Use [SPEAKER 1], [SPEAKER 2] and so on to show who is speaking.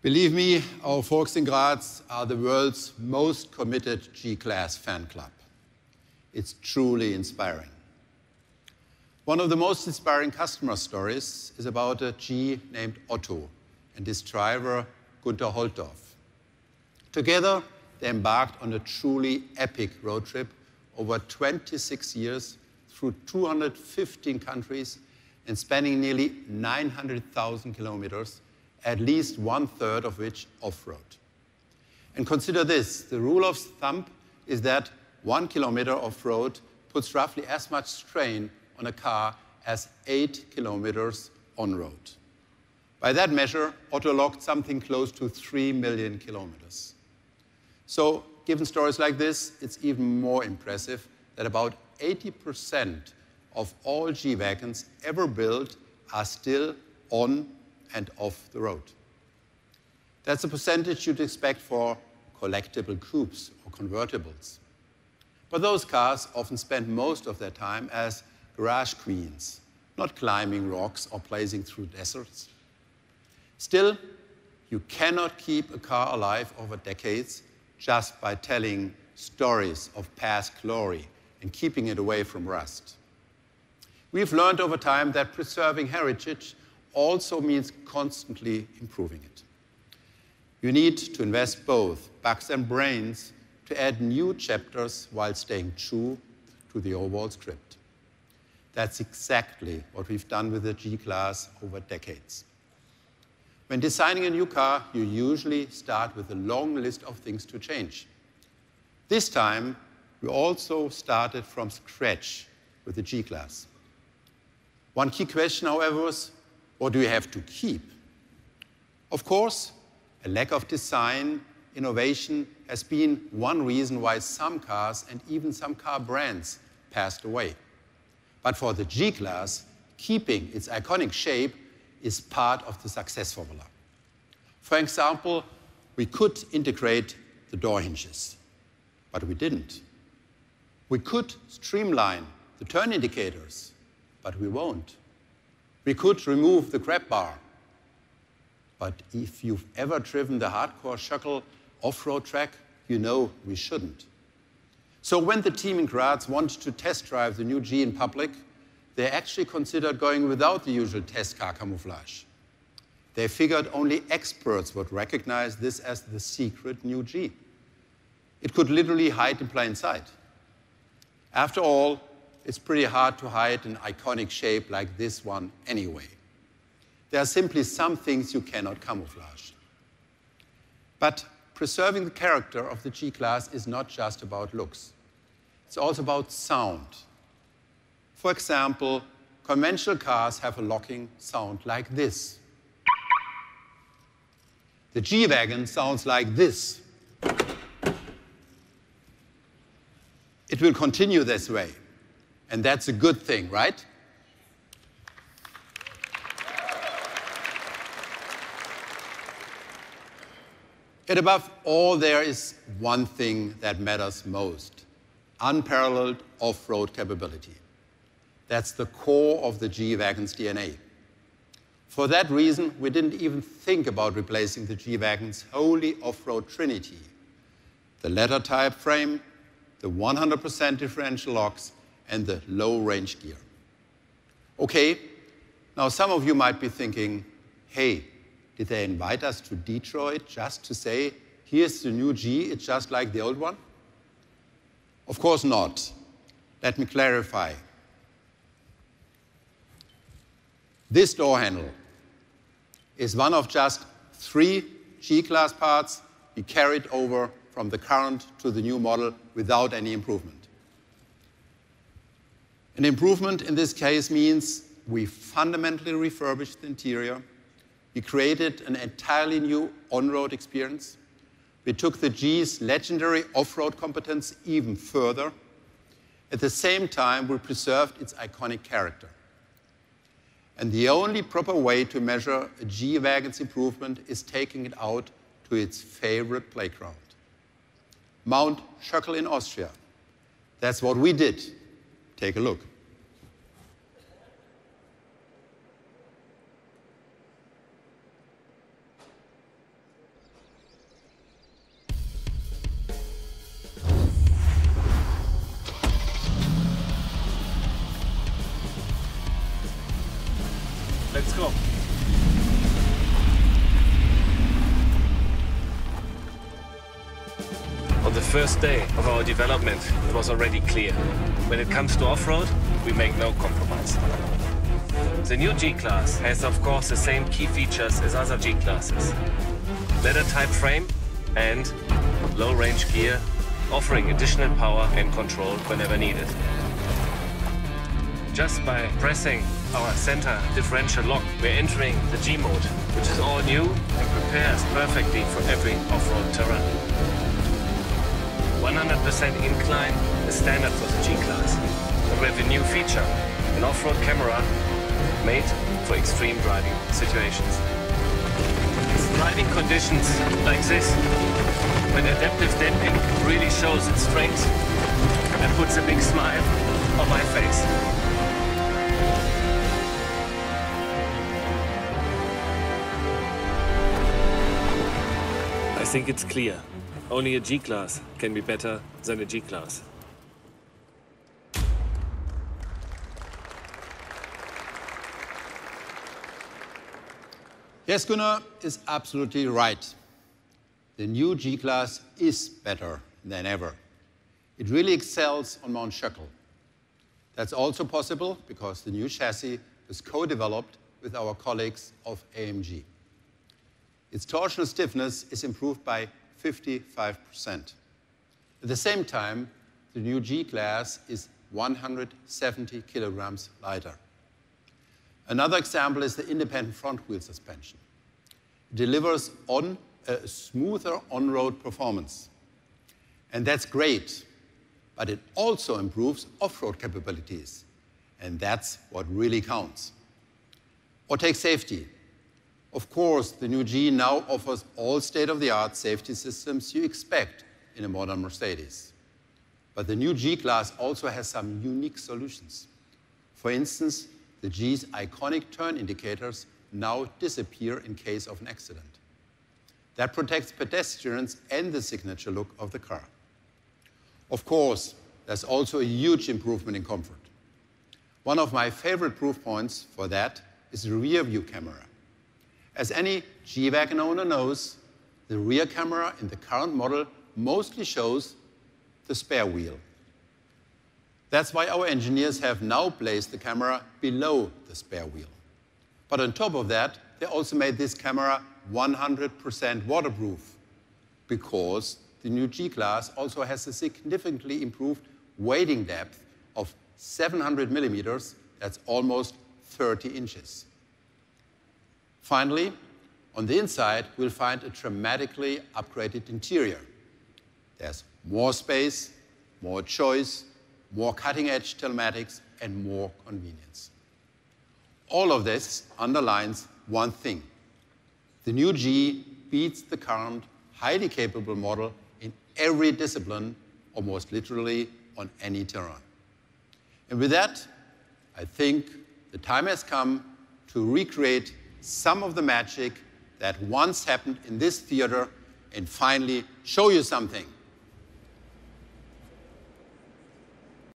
[SPEAKER 1] Believe me, our folks in Graz are the world's most committed G-Class fan club. It's truly inspiring. One of the most inspiring customer stories is about a G named Otto and his driver, Gunther Holtdorf. Together, they embarked on a truly epic road trip over 26 years through 215 countries and spanning nearly 900,000 kilometers, at least 1/3 of which off-road. And consider this, the rule of thumb is that 1 kilometer off-road puts roughly as much strain on a car as 8 kilometers on-road. By that measure, Otto logged something close to 3 million kilometers. So, given stories like this, it's even more impressive that about 80% of all G-Wagons ever built are still on and off the road. That's a percentage you'd expect for collectible coupes or convertibles. But those cars often spend most of their time as garage queens, not climbing rocks or blazing through deserts. Still, you cannot keep a car alive over decades just by telling stories of past glory and keeping it away from rust. We've learned over time that preserving heritage also means constantly improving it. You need to invest both bucks and brains to add new chapters while staying true to the overall script. That's exactly what we've done with the G-Class over decades. When designing a new car, you usually start with a long list of things to change. This time, we also started from scratch with the G-Class. One key question, however, was, what do we have to keep? Of course, a lack of design innovation has been one reason why some cars and even some car brands passed away. But for the G-Class, keeping its iconic shape is part of the success formula. For example, we could integrate the door hinges, but we didn't. We could streamline the turn indicators, but we won't. We could remove the grab bar, but if you've ever driven the hardcore Schöckl off-road track, you know we shouldn't. So when the team in Graz wanted to test drive the new G in public, they actually considered going without the usual test car camouflage. They figured only experts would recognize this as the secret new G. It could literally hide in plain sight. After all, it's pretty hard to hide an iconic shape like this one anyway. There are simply some things you cannot camouflage. But preserving the character of the G-Class is not just about looks. It's also about sound. For example, conventional cars have a locking sound like this. The G-Wagon sounds like this. It will continue this way. And that's a good thing, right? Yet above all, there is one thing that matters most: unparalleled off-road capability. That's the core of the G-Wagon's DNA. For that reason, we didn't even think about replacing the G-Wagon's holy off-road trinity: the ladder type frame, the 100% differential locks, and the low-range gear. Okay, now some of you might be thinking, hey, did they invite us to Detroit just to say, here's the new G, it's just like the old one? Of course not. Let me clarify. This door handle is one of just 3 G-Class parts we carried over from the current to the new model without any improvement. An improvement in this case means we fundamentally refurbished the interior. We created an entirely new on-road experience. We took the G's legendary off-road competence even further. At the same time, we preserved its iconic character. And the only proper way to measure a G-Wagon's improvement is taking it out to its favorite playground, Mount Schöckl in Austria. That's what we did. Take a look.
[SPEAKER 2] first day of our development, it was already clear. When it comes to off-road, we make no compromise. The new G-Class has, of course, the same key features as other G-Classes. Leather-type frame and low-range gear, offering additional power and control whenever needed. Just by pressing our center differential lock, we're entering the G mode, which is all new and prepares perfectly for every off-road terrain. 100% incline is standard for the G-Class. And we have a new feature, an off-road camera made for extreme driving situations. It's driving conditions like this, when adaptive damping really shows its strength and puts a big smile on my face. I think it's clear. Only a G-Class can be better than a G-Class.
[SPEAKER 1] Yes, Gunnar is absolutely right. The new G-Class is better than ever. It really excels on Mount Schöckel. That's also possible because the new chassis was co-developed with our colleagues of AMG. Its torsional stiffness is improved by 55%. At the same time, the new G-Class is 170 kilograms lighter. Another example is the independent front wheel suspension. It delivers a smoother on-road performance. And that's great, but it also improves off-road capabilities. And that's what really counts. Or take safety. Of course, the new G now offers all state-of-the-art safety systems you expect in a modern Mercedes. But the new G-Class also has some unique solutions. For instance, the G's iconic turn indicators now disappear in case of an accident. That protects pedestrians and the signature look of the car. Of course, there's also a huge improvement in comfort. One of my favorite proof points for that is the rear view camera. As any G-Wagon owner knows, the rear camera in the current model mostly shows the spare wheel. That's why our engineers have now placed the camera below the spare wheel. But on top of that, they also made this camera 100% waterproof, because the new G-Class also has a significantly improved weighting depth of 700 millimeters. That's almost 30 inches. Finally, on the inside, we'll find a dramatically upgraded interior. There's more space, more choice, more cutting-edge telematics, and more convenience. All of this underlines one thing. The new G beats the current highly capable model in every discipline, almost literally on any terrain. And with that, I think the time has come to recreate some of the magic that once happened in this theater and finally show you something.